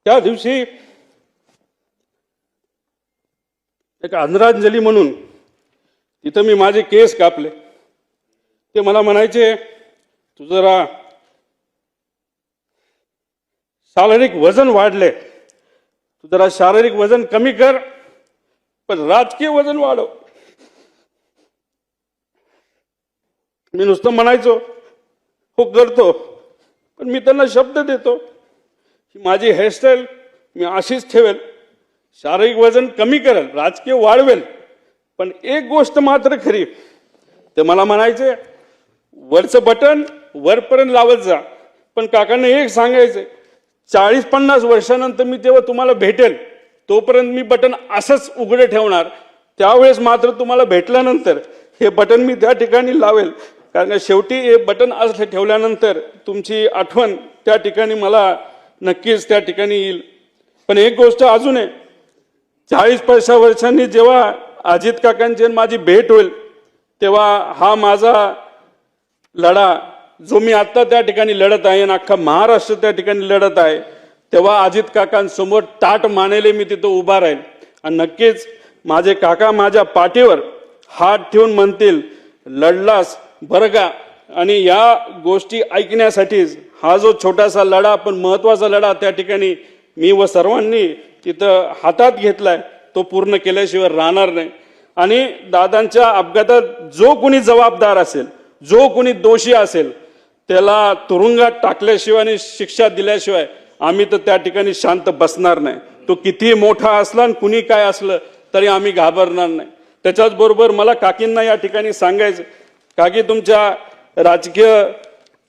त्या दिवशी एक आदरांजली म्हणून तिथं मी माझे केस कापले. ते मला म्हणायचे, तू जरा शारीरिक वजन वाढले, तू जरा शारीरिक वजन कमी कर, पण राजकीय वजन वाढव. मी नुसतं म्हणायचो हो करतो, पण मी त्यांना शब्द देतो की माझी हेअरस्टाईल मी अशीच ठेवेल, शारीरिक वजन कमी करेल, राजकीय वाढवेल. पण एक गोष्ट मात्र खरी, ते मला म्हणायचे वरचं बटन वरपर्यंत लावत जा, पण काकांना एक सांगायचे 40-50 वर्षानंतर मी तेव्हा तुम्हाला भेटेल, तोपर्यंत मी बटन असंच उघडे ठेवणार. त्यावेळेस मात्र तुम्हाला भेटल्यानंतर हे बटन मी त्या ठिकाणी लावेल, कारण शेवटी हे बटन असं ठेवल्यानंतर तुमची आठवण त्या ठिकाणी मला नक्कीच त्या ठिकाणी येईल. पण एक गोष्ट अजून आहे, 40-50 वर्षांनी जेव्हा अजित काकांची माझी भेट होईल, तेव्हा हा माझा लढा जो मी आता त्या ठिकाणी लढत आहे आणि अख्खा महाराष्ट्र त्या ठिकाणी लढत आहे, तेव्हा अजित काकांसमोर ताट मानेले मी तिथं उभा राहील. आणि नक्कीच माझे काका माझ्या पाठीवर हात ठेवून म्हणतील लढलास बरं का. आणि या गोष्टी ऐकण्यासाठीच हा जो छोटासा लढा पण महत्वाचा लढा त्या ठिकाणी मी व सर्वांनी तिथं हातात घेतलाय, तो पूर्ण केल्याशिवाय राहणार नाही. आणि दादांच्या अपघातात जो कोणी जबाबदार असेल, जो कोणी दोषी असेल, त्याला तुरुंगात टाकल्याशिवाय आणि शिक्षा दिल्याशिवाय आम्ही तर त्या ठिकाणी शांत बसणार नाही. तो कितीही मोठा असला आणि कुणी काय असलं तरी आम्ही घाबरणार नाही. त्याच्याच बरोबर मला काकींना या ठिकाणी सांगायचं, काकी तुमच्या राजकीय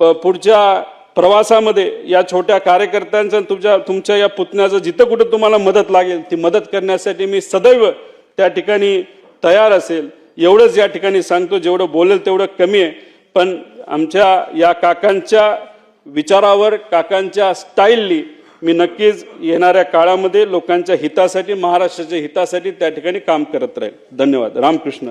पुढच्या प्रवासामध्ये या छोट्या कार्यकर्त्यांचं तुमच्या या पुतण्याचं जिथं कुठं तुम्हाला मदत लागेल ती मदत करण्यासाठी मी सदैव त्या ठिकाणी तयार असेल. एवढंच या ठिकाणी सांगतो, जेवढं बोलेल तेवढं कमी आहे. पण आमच्या या काकांच्या विचारावर, काकांच्या स्टाईलनी मी नक्कीच येणाऱ्या काळामध्ये लोकांच्या हितासाठी, महाराष्ट्राच्या हितासाठी त्या ठिकाणी काम करत राहील. धन्यवाद. रामकृष्ण.